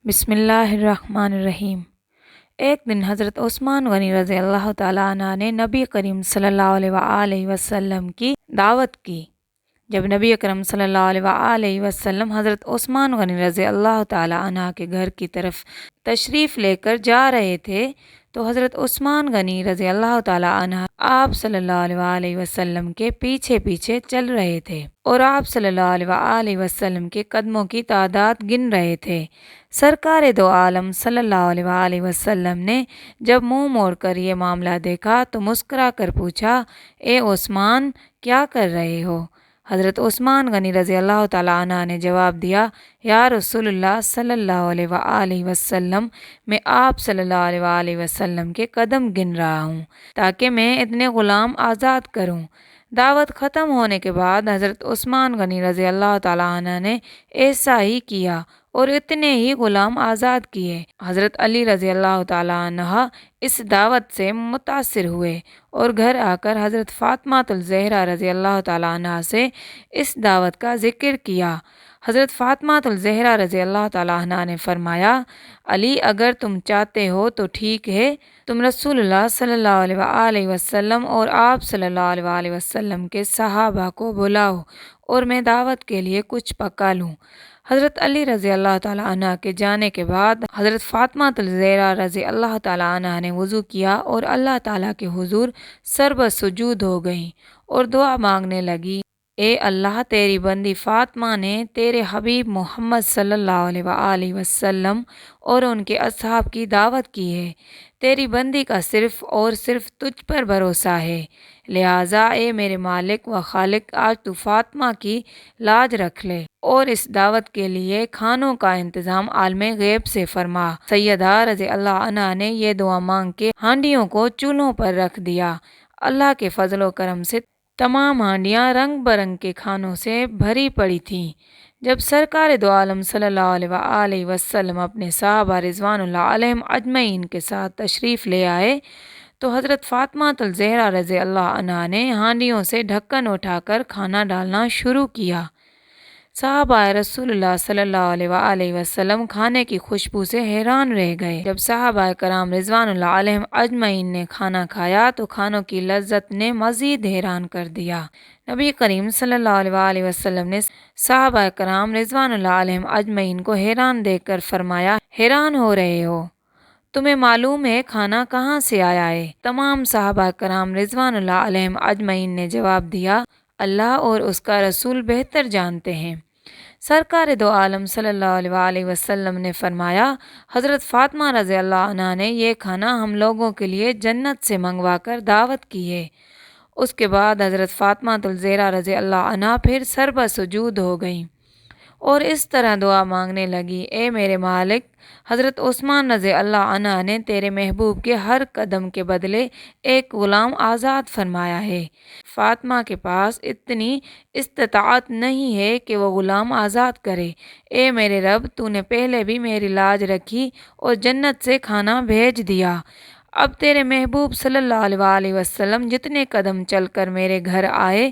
بسم اللہ الرحمن الرحیم۔ ایک دن حضرت عثمان غنی رضی اللہ تعالیٰ عنہ نے نبی کریم صلی اللہ علیہ وآلہ وسلم کی دعوت کی۔ جب نبی اکرم صلی اللہ علیہ وآلہ وسلم حضرت عثمان غنی رضی اللہ تعالیٰ عنہ کے گھر کی طرف تشریف لے کر جا رہے تھے تو حضرت عثمان غنی رضی اللہ تعالیٰ عنہ آپ صلی اللہ علیہ وآلہ وسلم کے پیچھے پیچھے چل رہے تھے اور آپ صلی اللہ علیہ وآلہ وسلم کے قدموں کی تعداد گن رہے تھے۔ سرکار دو عالم صلی اللہ علیہ وآلہ وسلم نے جب منہ موڑ کر یہ معاملہ دیکھا تو مسکرا کر پوچھا، اے عثمان، کیا کر رہے ہو؟ حضرت عثمان غنی رضی اللہ تعالیٰ عنہ نے جواب دیا، یا رسول اللہ صلی اللہ علیہ وآلہ وسلم، میں آپ صلی اللہ علیہ وآلہ وسلم کے قدم گن رہا ہوں تاکہ میں اتنے غلام آزاد کروں۔ دعوت ختم ہونے کے بعد حضرت عثمان غنی رضی اللہ تعالیٰ عنہ نے ایسا ہی کیا اور اتنے ہی غلام آزاد کیے۔ حضرت علی رضی اللہ تعالیٰ عنہ اس دعوت سے متاثر ہوئے اور گھر آ کر حضرت فاطمہ الزہرا رضی اللہ تعالیٰ عنہ سے اس دعوت کا ذکر کیا۔ حضرت فاطمہ الزہرا رضی اللہ تعالیٰ عنہ نے فرمایا، علی، اگر تم چاہتے ہو تو ٹھیک ہے، تم رسول اللہ صلی اللہ علیہ وآلہ وسلم اور آپ صلی اللہ علیہ وآلہ وسلم کے صحابہ کو بلاؤ اور میں دعوت کے لیے کچھ پکا لوں۔ حضرت علی رضی اللہ تعالیٰ عنہ کے جانے کے بعد حضرت فاطمہ الزہرا رضی اللہ تعالیٰ عنہ نے وضو کیا اور اللہ تعالیٰ کے حضور سربہ سجود ہو گئیں اور دعا مانگنے لگی، اے اللہ، تیری بندی فاطمہ نے تیرے حبیب محمد صلی اللہ علیہ وآلہ وسلم اور ان کے اصحاب کی دعوت کی ہے۔ تیری بندی کا صرف اور صرف تجھ پر بھروسہ ہے، لہٰذا اے میرے مالک و خالق، آج تو فاطمہ کی لاج رکھ لے اور اس دعوت کے لیے کھانوں کا انتظام عالم غیب سے فرما۔ سیدہ رضی اللہ عنہ نے یہ دعا مانگ کے ہانڈیوں کو چولہوں پر رکھ دیا۔ اللہ کے فضل و کرم سے تمام ہانڈیاں رنگ برنگ کے کھانوں سے بھری پڑی تھیں۔ جب سرکار دو عالم صلی اللہ علیہ وآلہ وسلم اپنے صحابہ رضوان اللہ علیہم اجمعین کے ساتھ تشریف لے آئے تو حضرت فاطمہ الزہرا رضی اللہ عنہا نے ہانڈیوں سے ڈھکن اٹھا کر کھانا ڈالنا شروع کیا۔ صحابہ رسول اللہ صلی اللہ علیہ وآلہ وسلم کھانے کی خوشبو سے حیران رہ گئے۔ جب صحابہ کرام رضوان اللہ علیہم اجمعین نے کھانا کھایا تو کھانوں کی لذت نے مزید حیران کر دیا۔ نبی کریم صلی اللہ علیہ وآلہ وسلم نے صحابہ کرام رضوان اللہ علیہم اجمعین کو حیران دیکھ کر فرمایا، حیران ہو رہے ہو؟ تمہیں معلوم ہے کھانا کہاں سے آیا ہے؟ تمام صحابہ کرام رضوان اللہ علیہم اجمعین نے جواب دیا، اللہ اور اس کا رسول بہتر جانتے ہیں۔ سرکار دو عالم صلی اللہ علیہ وآلہ وسلم نے فرمایا، حضرت فاطمہ رضی اللہ عنہ نے یہ کھانا ہم لوگوں کے لیے جنت سے منگوا کر دعوت کی ہے۔ اس کے بعد حضرت فاطمہ الزہرا رضی اللہ عنہ پھر سربہ سجود ہو گئیں اور اس طرح دعا مانگنے لگی، اے میرے مالک، حضرت عثمان رضی اللہ عنہ نے تیرے محبوب کے ہر قدم کے بدلے ایک غلام آزاد فرمایا ہے۔ فاطمہ کے پاس اتنی استطاعت نہیں ہے کہ وہ غلام آزاد کرے۔ اے میرے رب، تو نے پہلے بھی میری لاج رکھی اور جنت سے کھانا بھیج دیا۔ اب تیرے محبوب صلی اللہ علیہ وآلہ وسلم جتنے قدم چل کر میرے گھر آئے،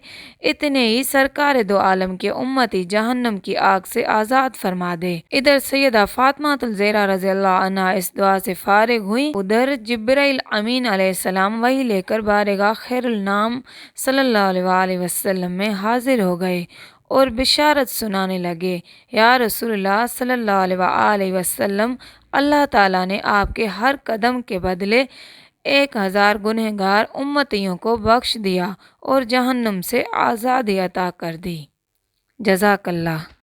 اتنے ہی سرکار دو عالم کے امتی جہنم کی آگ سے آزاد فرما دے۔ ادھر سیدہ فاطمہ الزہرا رضی اللہ عنہا اس دعا سے فارغ ہوئی، ادھر جبرائیل امین علیہ السلام وحی لے کر بارگاہ خیر النام صلی اللہ علیہ وآلہ وسلم میں حاضر ہو گئے اور بشارت سنانے لگے، یا رسول اللہ صلی اللہ علیہ وآلہ وسلم، اللہ تعالیٰ نے آپ کے ہر قدم کے بدلے 1000 گنہگار امتیوں کو بخش دیا اور جہنم سے آزادی عطا کر دی۔ جزاک اللہ۔